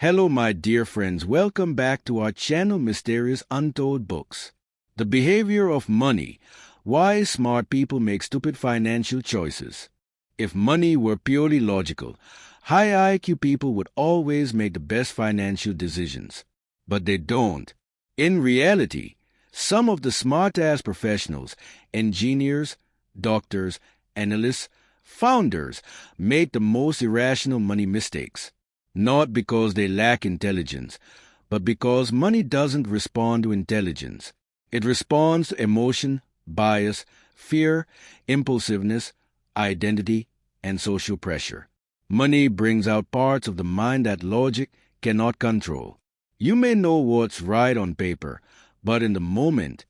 Hello, my dear friends. Welcome back to our channel, Mysterious Untold Books. The behavior of money. Why smart people make stupid financial choices. If money were purely logical, high IQ people would always make the best financial decisions. But they don't. In reality, some of the smart-ass professionals, engineers, doctors, analysts, founders, make the most irrational money mistakes. Not because they lack intelligence, but because money doesn't respond to intelligence. It responds to emotion, bias, fear, impulsiveness, identity, and social pressure. Money brings out parts of the mind that logic cannot control. You may know what's right on paper, but in the moment,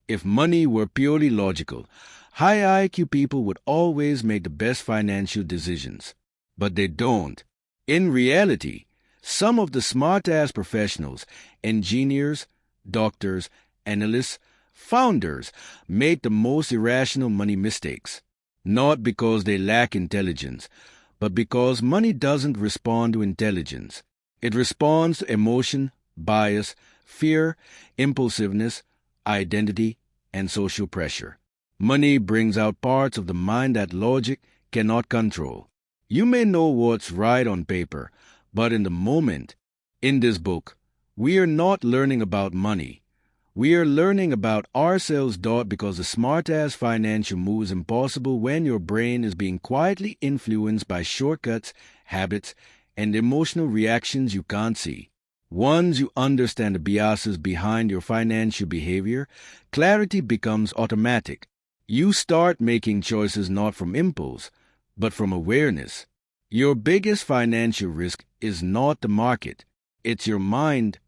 if money were purely logical, high IQ people would always make the best financial decisions. But they don't. In reality, some of the smart-ass professionals, engineers, doctors, analysts, founders, make the most irrational money mistakes. Not because they lack intelligence, but because money doesn't respond to intelligence. It responds to emotion, bias, fear, impulsiveness, identity, and social pressure. Money brings out parts of the mind that logic cannot control. You may know what's right on paper, but in the moment, in this book, we are not learning about money. We are learning about ourselves. Because the smart-ass financial move is impossible when your brain is being quietly influenced by shortcuts, habits, and emotional reactions you can't see. Once you understand the biases behind your financial behavior, clarity becomes automatic. You start making choices not from impulse, but from awareness. Your biggest financial risk is not the market, it's your mind.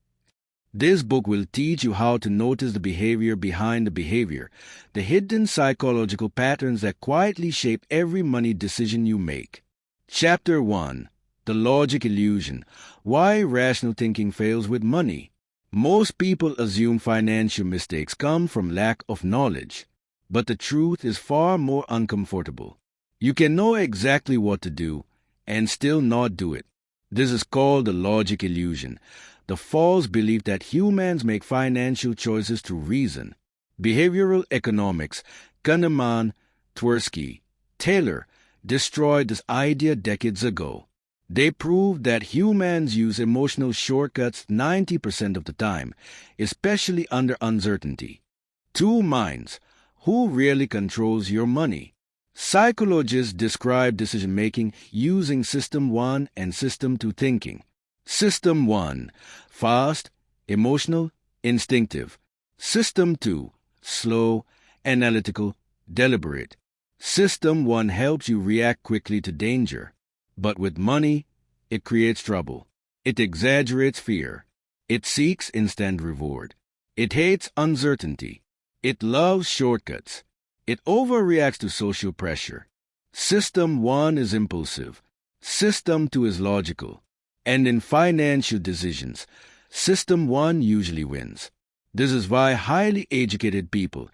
This book will teach you how to notice the behavior behind the behavior, the hidden psychological patterns that quietly shape every money decision you make. Chapter 1. The Logic Illusion. Why rational thinking fails with money. Most people assume financial mistakes come from lack of knowledge, but the truth is far more uncomfortable. You can know exactly what to do and still not do it. This is called the logic illusion, the false belief that humans make financial choices through reason. Behavioral economics, Kahneman, Tversky, Taylor destroyed this idea decades ago. They proved that humans use emotional shortcuts 90% of the time, especially under uncertainty. Two minds. Who really controls your money? Psychologists describe decision-making using System 1 and System 2 thinking. System 1. Fast, emotional, instinctive. System 2. Slow, analytical, deliberate. System 1 helps you react quickly to danger. But with money, it creates trouble. It exaggerates fear. It seeks instant reward. It hates uncertainty. It loves shortcuts. It overreacts to social pressure. System 1 is impulsive. System 2 is logical. And in financial decisions, System 1 usually wins. This is why highly educated people,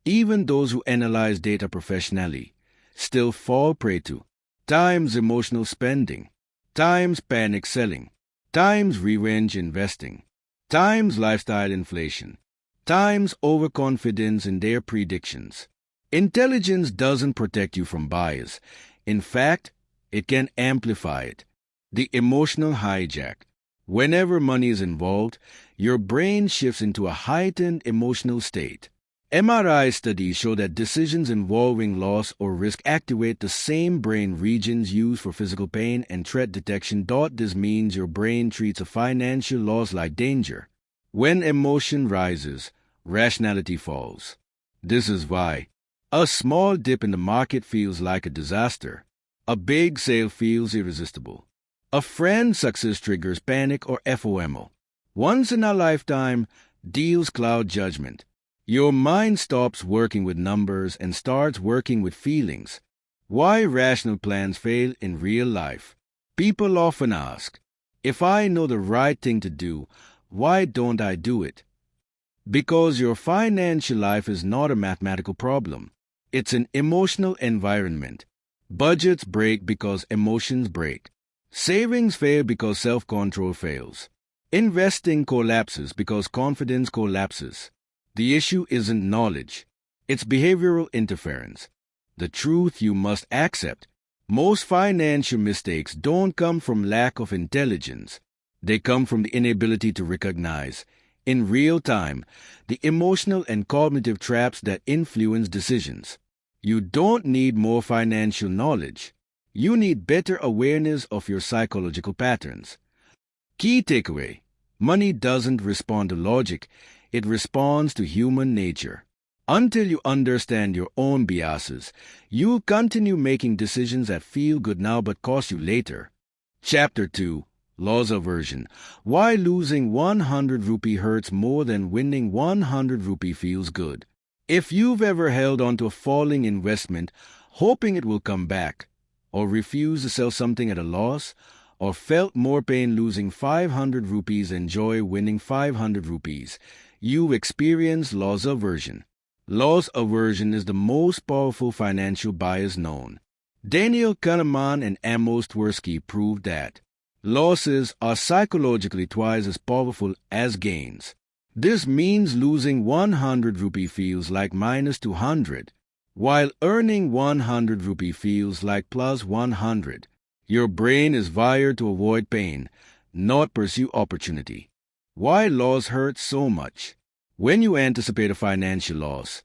even those who analyze data professionally, still fall prey to times emotional spending, times panic selling, times revenge investing, times lifestyle inflation, times overconfidence in their predictions. Intelligence doesn't protect you from bias. In fact, it can amplify it. The emotional hijack. Whenever money is involved, your brain shifts into a heightened emotional state. MRI studies show that decisions involving loss or risk activate the same brain regions used for physical pain and threat detection. This means your brain treats a financial loss like danger. When emotion rises, rationality falls. This is why a small dip in the market feels like a disaster. A big sale feels irresistible. A friend's success triggers panic or FOMO. Once in a lifetime, deals cloud judgment. Your mind stops working with numbers and starts working with feelings. Why rational plans fail in real life. People often ask, if I know the right thing to do, why don't I do it? Because your financial life is not a mathematical problem. It's an emotional environment. Budgets break because emotions break. Savings fail because self-control fails. Investing collapses because confidence collapses. The issue isn't knowledge. It's behavioral interference. The truth you must accept: most financial mistakes don't come from lack of intelligence. They come from the inability to recognize, in real time, the emotional and cognitive traps that influence decisions. You don't need more financial knowledge. You need better awareness of your psychological patterns. Key takeaway: money doesn't respond to logic, it responds to human nature. Until you understand your own biases, you'll continue making decisions that feel good now but cost you later. Chapter 2: Laws of Aversion. Why losing 100 rupee hurts more than winning 100 rupee feels good. If you've ever held on to a falling investment, hoping it will come back, or refused to sell something at a loss, or felt more pain losing 500 rupees than joy winning 500 rupees, you've experienced laws of aversion. Laws of aversion is the most powerful financial bias known. Daniel Kahneman and Amos Tversky proved that losses are psychologically twice as powerful as gains. This means losing 100 rupee feels like minus 200, while earning 100 rupee feels like plus 100. Your brain is wired to avoid pain, not pursue opportunity. Why loss hurts so much? When you anticipate a financial loss,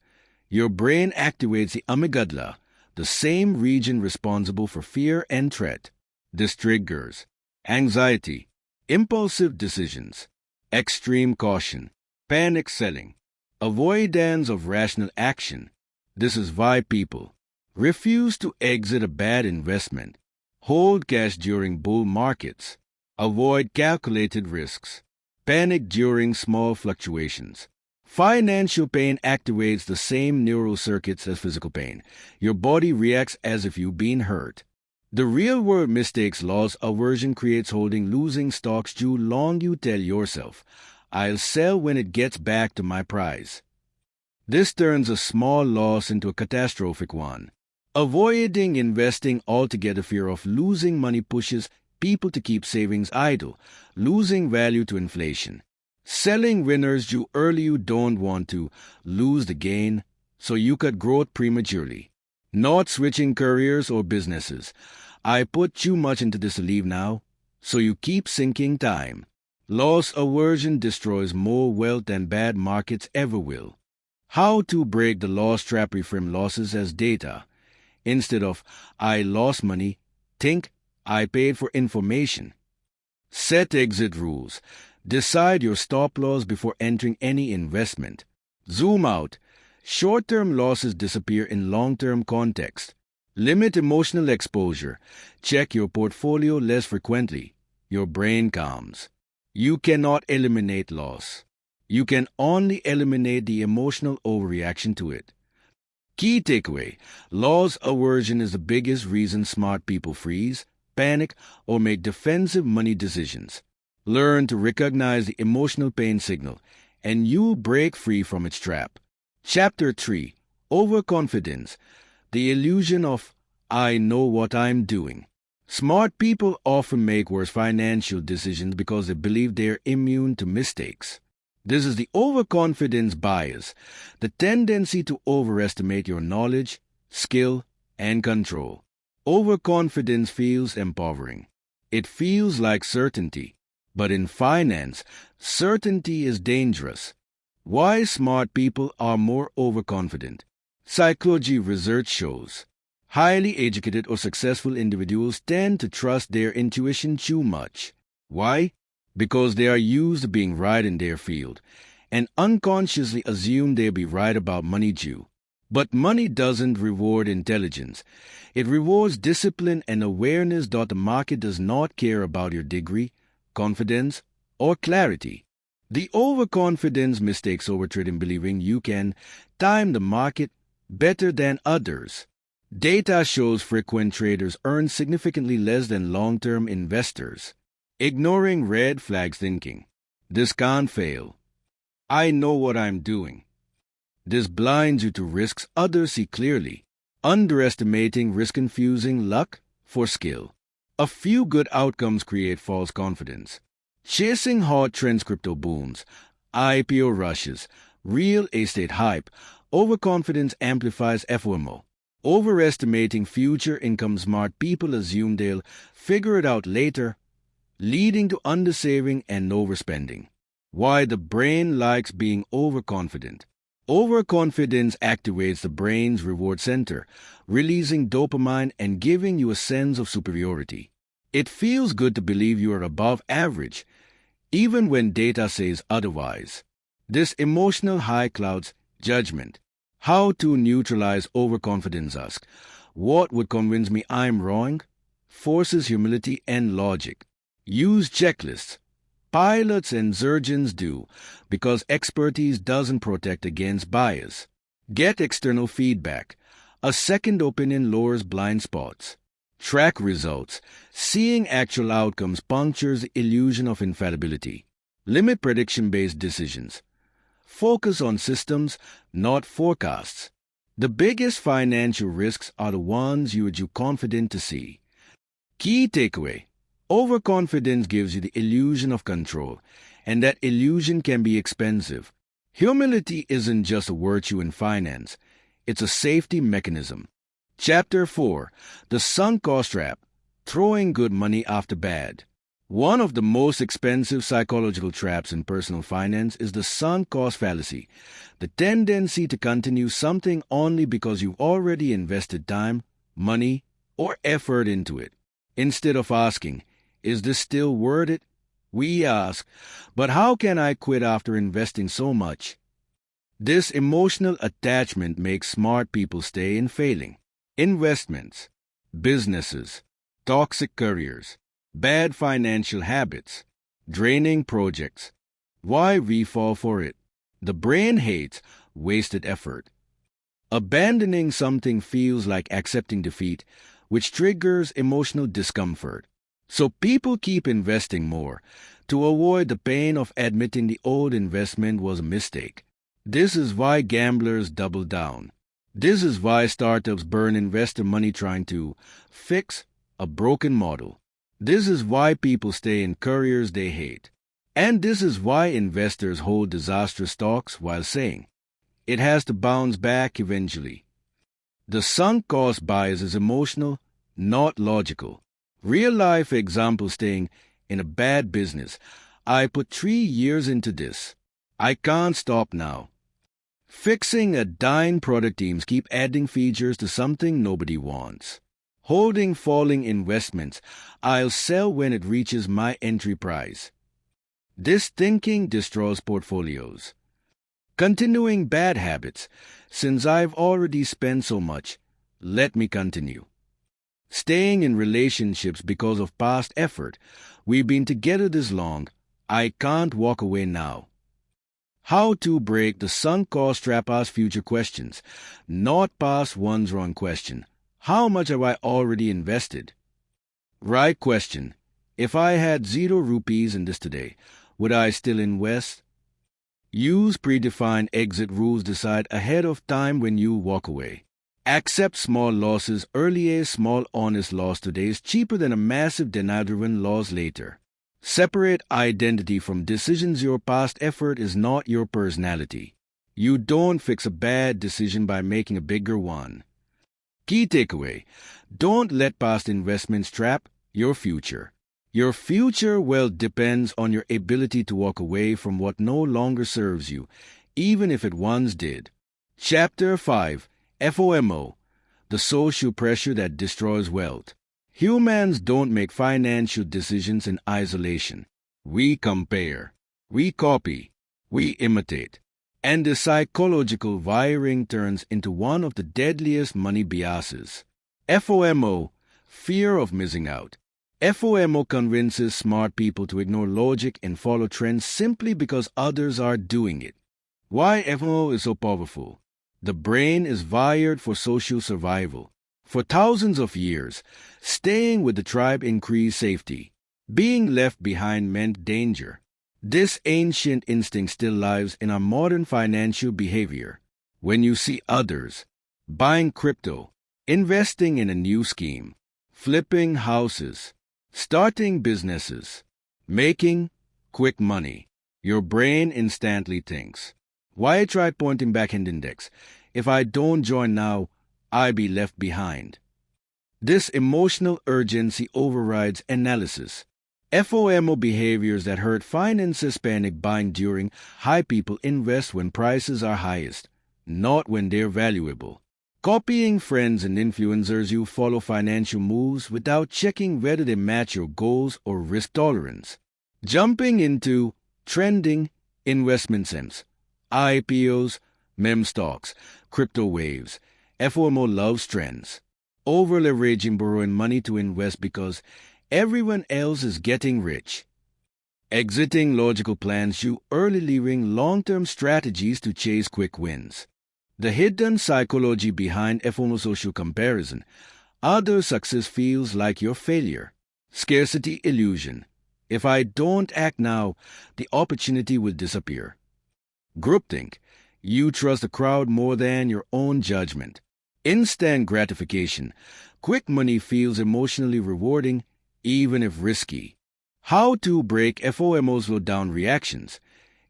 your brain activates the amygdala, the same region responsible for fear and threat. This triggers anxiety, impulsive decisions, extreme caution, panic selling, avoidance of rational action. This is why people refuse to exit a bad investment, hold cash during bull markets, avoid calculated risks, panic during small fluctuations. Financial pain activates the same neural circuits as physical pain. Your body reacts as if you've been hurt. The real-world mistakes loss aversion creates holding losing stocks too long. You tell yourself, I'll sell when it gets back to my price. This turns a small loss into a catastrophic one. Avoiding investing altogether. Fear of losing money pushes people to keep savings idle, losing value to inflation. Selling winners too early. You don't want to lose the gain, so you cut growth prematurely. Not switching careers or businesses. I put too much into this to leave now, so you keep sinking time. Loss aversion destroys more wealth than bad markets ever will. How to break the loss trap: reframe losses as data. Instead of I lost money, think I paid for information. Set exit rules. Decide your stop loss before entering any investment. Zoom out. Short-term losses disappear in long-term context. Limit emotional exposure. Check your portfolio less frequently. Your brain calms. You cannot eliminate loss. You can only eliminate the emotional overreaction to it. Key takeaway: loss aversion is the biggest reason smart people freeze, panic, or make defensive money decisions. Learn to recognize the emotional pain signal, and you'll break free from its trap. Chapter 3: Overconfidence. The illusion of I know what I'm doing. Smart people often make worse financial decisions because they believe they're immune to mistakes. This is the overconfidence bias, the tendency to overestimate your knowledge, skill, and control. Overconfidence feels empowering. It feels like certainty. But in finance, certainty is dangerous. Why smart people are more overconfident? Psychology research shows highly educated or successful individuals tend to trust their intuition too much. Why? Because they are used to being right in their field and unconsciously assume they'll be right about money due. But money doesn't reward intelligence. It rewards discipline and awareness. The market does not care about your degree, confidence, or clarity. The overconfidence mistakes overtrade believing you can time the market better than others. Data shows frequent traders earn significantly less than long-term investors. Ignoring red flags thinking, this can't fail. I know what I'm doing. This blinds you to risks others see clearly. Underestimating risk confusing luck for skill. A few good outcomes create false confidence. Chasing hot trends, crypto booms, IPO rushes, real estate hype, overconfidence amplifies FOMO. Overestimating future income, smart people assume they'll figure it out later, leading to undersaving and overspending. Why the brain likes being overconfident. Overconfidence activates the brain's reward center, releasing dopamine and giving you a sense of superiority. It feels good to believe you are above average, even when data says otherwise. This emotional high clouds judgment. How to neutralize overconfidence? Ask, what would convince me I'm wrong? Forces humility and logic. Use checklists. Pilots and surgeons do, because expertise doesn't protect against bias. Get external feedback. A second opinion lowers blind spots. Track results. Seeing actual outcomes punctures the illusion of infallibility. Limit prediction-based decisions. Focus on systems, not forecasts. The biggest financial risks are the ones you are confident to see. Key takeaway. Overconfidence gives you the illusion of control, and that illusion can be expensive. Humility isn't just a virtue in finance, it's a safety mechanism. Chapter 4. The Sunk Cost Trap. Throwing good money after bad. One of the most expensive psychological traps in personal finance is the sunk cost fallacy, the tendency to continue something only because you've already invested time, money, or effort into it. Instead of asking, is this still worth it? We ask, but how can I quit after investing so much? This emotional attachment makes smart people stay in failing. Investments, businesses, toxic careers, bad financial habits, draining projects. Why we fall for it? The brain hates wasted effort. Abandoning something feels like accepting defeat, which triggers emotional discomfort. So people keep investing more to avoid the pain of admitting the old investment was a mistake. This is why gamblers double down. This is why startups burn investor money trying to fix a broken model. This is why people stay in careers they hate. And this is why investors hold disastrous stocks while saying, it has to bounce back eventually. The sunk cost bias is emotional, not logical. Real-life example, staying in a bad business. I put 3 years into this. I can't stop now. Fixing a dying product, teams keep adding features to something nobody wants. Holding falling investments. I'll sell when it reaches my entry price. This thinking destroys portfolios. Continuing bad habits. Since I've already spent so much, let me continue. Staying in relationships because of past effort. We've been together this long. I can't walk away now. How to break the sunk cost trap? Ask future questions, not past ones. Wrong question. How much have I already invested? Right question. If I had 0 rupees in this today, would I still invest? Use predefined exit rules. Decide ahead of time when you walk away. Accept small losses early. A small honest loss today is cheaper than a massive denial-driven loss later. Separate identity from decisions. Your past effort is not your personality. You don't fix a bad decision by making a bigger one. Key takeaway. Don't let past investments trap your future. Your future, well, depends on your ability to walk away from what no longer serves you, even if it once did. Chapter 5. FOMO, the social pressure that destroys wealth. Humans don't make financial decisions in isolation. We compare, we copy, we imitate. And the psychological wiring turns into one of the deadliest money biases. FOMO, fear of missing out. FOMO convinces smart people to ignore logic and follow trends simply because others are doing it. Why FOMO is so powerful? The brain is wired for social survival. For thousands of years, staying with the tribe increased safety. Being left behind meant danger. This ancient instinct still lives in our modern financial behavior. When you see others buying crypto, investing in a new scheme, flipping houses, Starting businesses. Making quick money. Your brain instantly thinks, why try pointing back in the index? If I don't join now, I be left behind. This emotional urgency overrides analysis. FOMO behaviors that hurt finances panic buying during high. People invest when prices are highest, not when they're valuable. Copying friends and influencers, you follow financial moves without checking whether they match your goals or risk tolerance. Jumping into trending investment sims, IPOs, meme stocks, crypto waves. FOMO loves trends. Over-leveraging, borrowing money to invest because everyone else is getting rich. Exiting logical plans, you early leaving long-term strategies to chase quick wins. The hidden psychology behind FOMO: social comparison. Other success feels like your failure. Scarcity illusion. If I don't act now, the opportunity will disappear. Groupthink. You trust the crowd more than your own judgment. Instant gratification. Quick money feels emotionally rewarding, even if risky. How to break FOMO's slow-down reactions.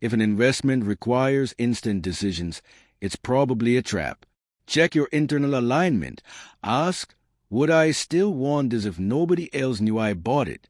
If an investment requires instant decisions, it's probably a trap. Check your internal alignment. Ask, would I still want this if nobody else knew I bought it?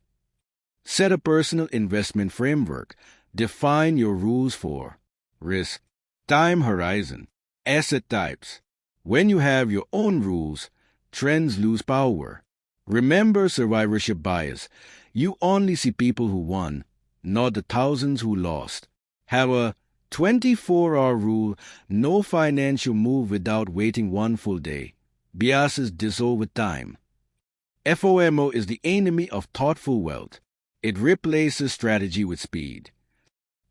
Set a personal investment framework. Define your rules for risk, time horizon, asset types. When you have your own rules, trends lose power. Remember survivorship bias. You only see people who won, not the thousands who lost. Have a 24-hour rule: no financial move without waiting one full day. Biases dissolve with time. FOMO is the enemy of thoughtful wealth. It replaces strategy with speed.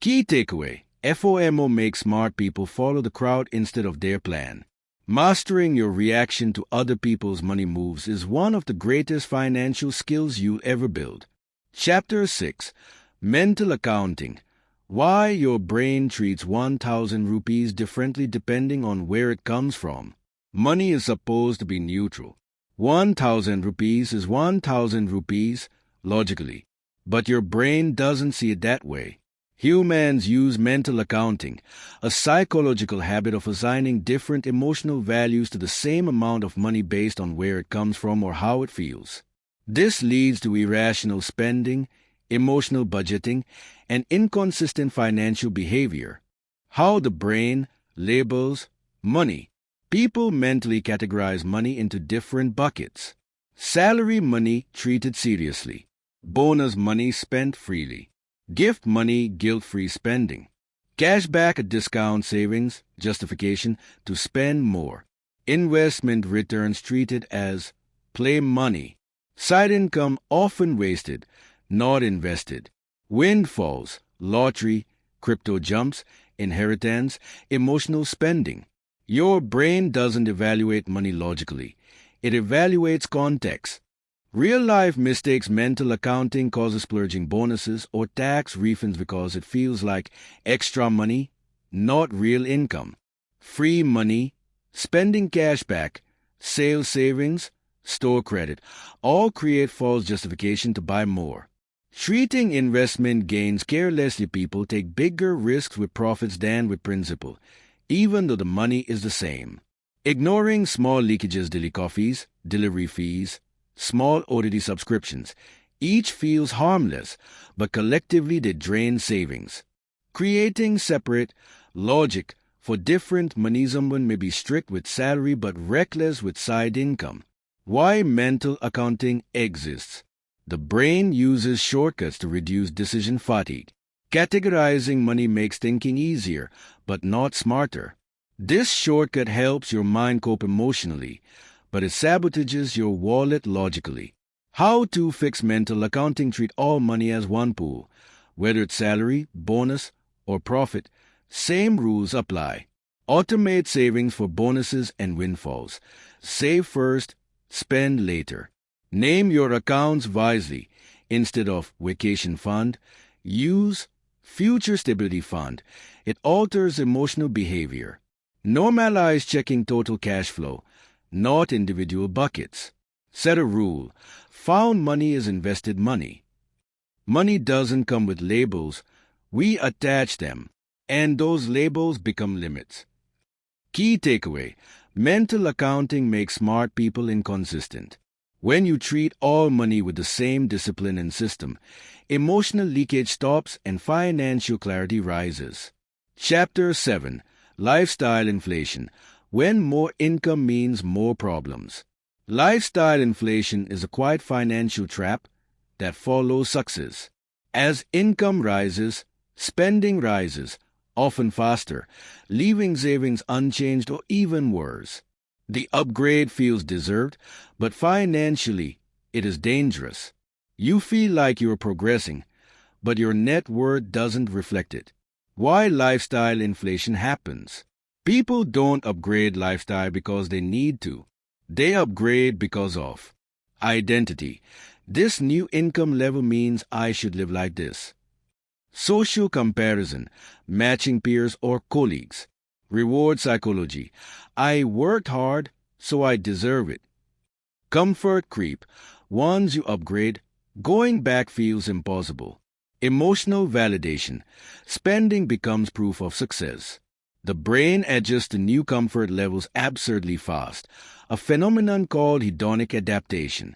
Key takeaway: FOMO makes smart people follow the crowd instead of their plan. Mastering your reaction to other people's money moves is one of the greatest financial skills you'll ever build. Chapter 6. Mental Accounting. Why your brain treats 1,000 rupees differently depending on where it comes from. Money is supposed to be neutral. 1,000 rupees is 1,000 rupees, logically. But your brain doesn't see it that way. Humans use mental accounting, a psychological habit of assigning different emotional values to the same amount of money based on where it comes from or how it feels. This leads to irrational spending, emotional budgeting, and inconsistent financial behavior. How the brain labels money. People mentally categorize money into different buckets. Salary money treated seriously. Bonus money spent freely. Gift money, guilt-free spending. Cashback, a discount, savings, justification to spend more. Investment returns treated as play money. Side income often wasted, not invested. Windfalls, lottery, crypto jumps, inheritance, emotional spending. Your brain doesn't evaluate money logically. It evaluates context. Real-life mistakes: mental accounting causes splurging bonuses or tax refunds because it feels like extra money, not real income. Free money, spending cash back, sales savings, store credit, all create false justification to buy more. Treating investment gains carelessly, people take bigger risks with profits than with principal, even though the money is the same. Ignoring small leakages: daily coffees, delivery fees, small OTT subscriptions. Each feels harmless, but collectively they drain savings. Creating separate logic for different money. Someone may be strict with salary but reckless with side income. Why mental accounting exists. The brain uses shortcuts to reduce decision fatigue. Categorizing money makes thinking easier, but not smarter. This shortcut helps your mind cope emotionally, but it sabotages your wallet logically. How to fix mental accounting: treat all money as one pool. Whether it's salary, bonus, or profit, same rules apply. Automate savings for bonuses and windfalls. Save first, spend later. Name your accounts wisely. Instead of vacation fund, use future stability fund. It alters emotional behavior. Normalize checking total cash flow, not individual buckets. Set a rule. Found money is invested money. Money doesn't come with labels. We attach them, and those labels become limits. Key takeaway. Mental accounting makes smart people inconsistent. When you treat all money with the same discipline and system, emotional leakage stops and financial clarity rises. Chapter 7. Lifestyle Inflation. When more income means more problems. Lifestyle inflation is a quiet financial trap that follows success. As income rises, spending rises, often faster, leaving savings unchanged or even worse. The upgrade feels deserved, but financially, it is dangerous. You feel like you're progressing, but your net worth doesn't reflect it. Why lifestyle inflation happens? People don't upgrade lifestyle because they need to. They upgrade because of identity. This new income level means I should live like this. Social comparison, matching peers or colleagues. Reward psychology. I worked hard, so I deserve it. Comfort creep. Once you upgrade, going back feels impossible. Emotional validation. Spending becomes proof of success. The brain adjusts to new comfort levels absurdly fast, a phenomenon called hedonic adaptation.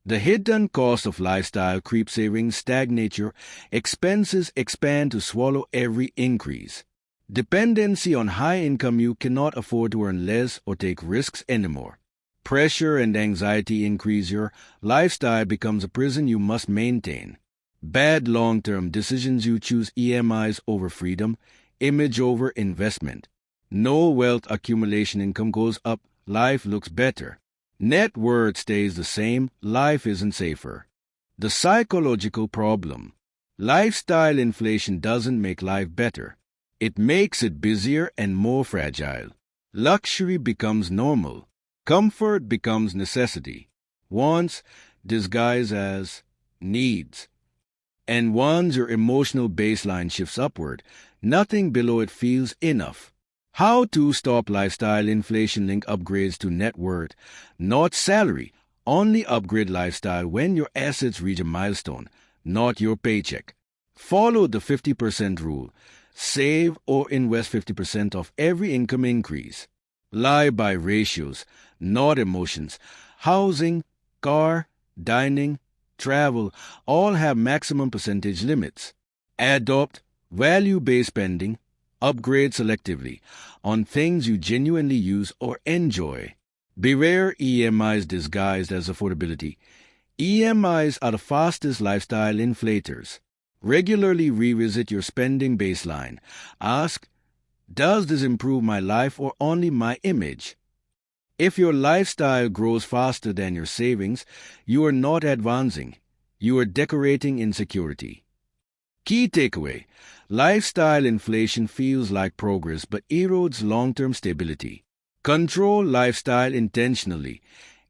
The hidden cost of lifestyle creep savings stagnate, your expenses expand to swallow every increase. Dependency on high income, you cannot afford to earn less or take risks anymore. Pressure and anxiety increase, your lifestyle becomes a prison you must maintain. Bad long-term decisions, you choose EMIs over freedom, image over investment. No wealth accumulation, income goes up, life looks better. Net worth stays the same, life isn't safer. The psychological problem. Lifestyle inflation doesn't make life better. It makes it busier and more fragile. Luxury becomes normal. Comfort becomes necessity. Wants disguised as needs. And once your emotional baseline shifts upward, nothing below it feels enough. How to stop lifestyle inflation? Link upgrades to net worth, not salary. Only upgrade lifestyle when your assets reach a milestone, not your paycheck. Follow the 50% rule. Save or invest 50% of every income increase. Lie by ratios, not emotions. Housing, car, dining, travel all have maximum percentage limits. Adopt value-based spending. Upgrade selectively on things you genuinely use or enjoy. Beware EMIs disguised as affordability. EMIs are the fastest lifestyle inflators. Regularly revisit your spending baseline. Ask, does this improve my life or only my image? If your lifestyle grows faster than your savings, you are not advancing. You are decorating insecurity. Key takeaway. Lifestyle inflation feels like progress but erodes long-term stability. Control lifestyle intentionally,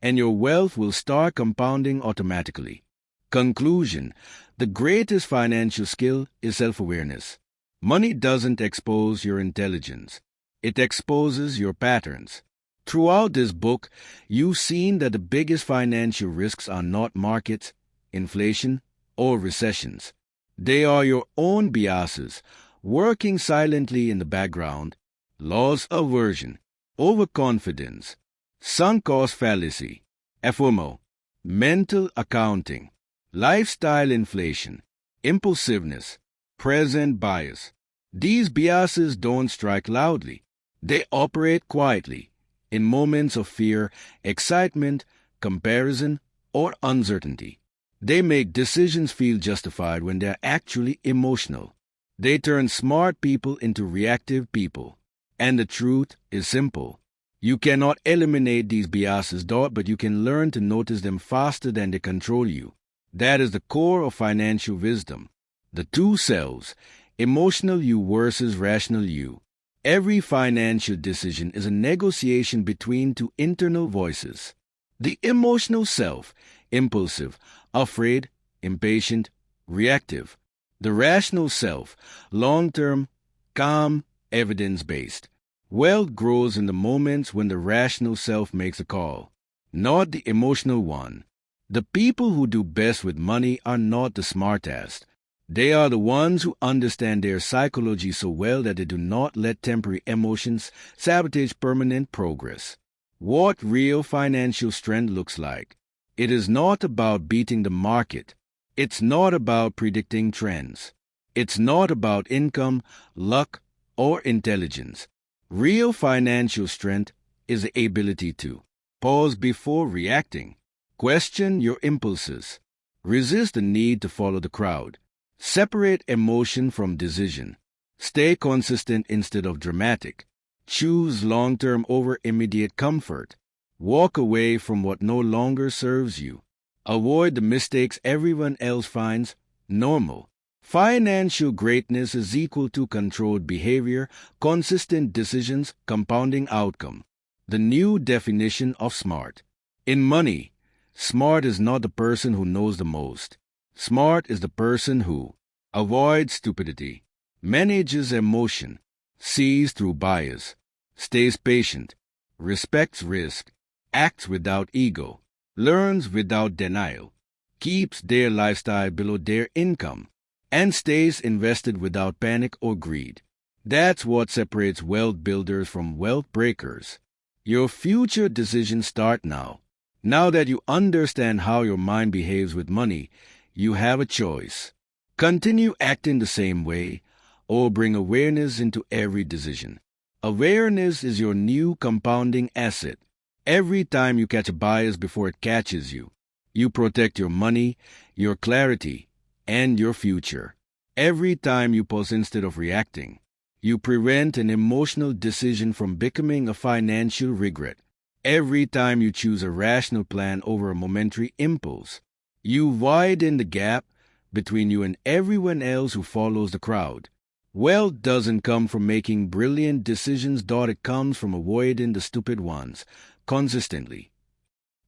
and your wealth will start compounding automatically. Conclusion. The greatest financial skill is self-awareness. Money doesn't expose your intelligence. It exposes your patterns. Throughout this book, you've seen that the biggest financial risks are not markets, inflation, or recessions. They are your own biases, working silently in the background. Loss aversion, overconfidence, sunk cost fallacy, FOMO, mental accounting, lifestyle inflation, impulsiveness, present bias. These biases don't strike loudly. They operate quietly, in moments of fear, excitement, comparison, or uncertainty. They make decisions feel justified when they're actually emotional. They turn smart people into reactive people. And the truth is simple. You cannot eliminate these biases, but you can learn to notice them faster than they control you. That is the core of financial wisdom. The two selves, emotional you versus rational you. Every financial decision is a negotiation between two internal voices. The emotional self, impulsive, afraid, impatient, reactive. The rational self, long-term, calm, evidence-based. Wealth grows in the moments when the rational self makes a call. not the emotional one. The people who do best with money are not the smartest. They are the ones who understand their psychology so well that they do not let temporary emotions sabotage permanent progress. What real financial strength looks like. It is not about beating the market. It's not about predicting trends. It's not about income, luck, or intelligence. Real financial strength is the ability to pause before reacting, question your impulses, resist the need to follow the crowd, separate emotion from decision, stay consistent instead of dramatic, choose long-term over immediate comfort, walk away from what no longer serves you, avoid the mistakes everyone else finds normal. Financial greatness is equal to controlled behavior, consistent decisions, compounding outcome. The new definition of smart. In money, smart is not the person who knows the most. Smart is the person who avoids stupidity, manages emotion, sees through bias, stays patient, respects risk, acts without ego, learns without denial, keeps their lifestyle below their income, and stays invested without panic or greed. That's what separates wealth builders from wealth breakers. Your future decisions start now. Now that you understand how your mind behaves with money, you have a choice. Continue acting the same way, or bring awareness into every decision. Awareness is your new compounding asset. Every time you catch a bias before it catches you, you protect your money, your clarity, and your future. Every time you pause instead of reacting, you prevent an emotional decision from becoming a financial regret. Every time you choose a rational plan over a momentary impulse, you widen the gap between you and everyone else who follows the crowd. Wealth doesn't come from making brilliant decisions, it comes from avoiding the stupid ones consistently.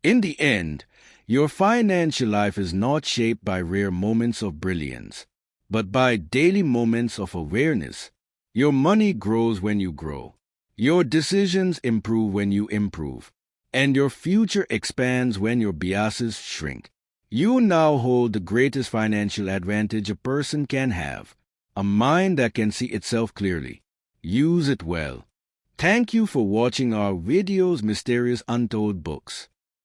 In the end, your financial life is not shaped by rare moments of brilliance, but by daily moments of awareness. Your money grows when you grow. Your decisions improve when you improve. And your future expands when your biases shrink. You now hold the greatest financial advantage a person can have, a mind that can see itself clearly. Use it well. Thank you for watching our videos, Mysterious Untold Books.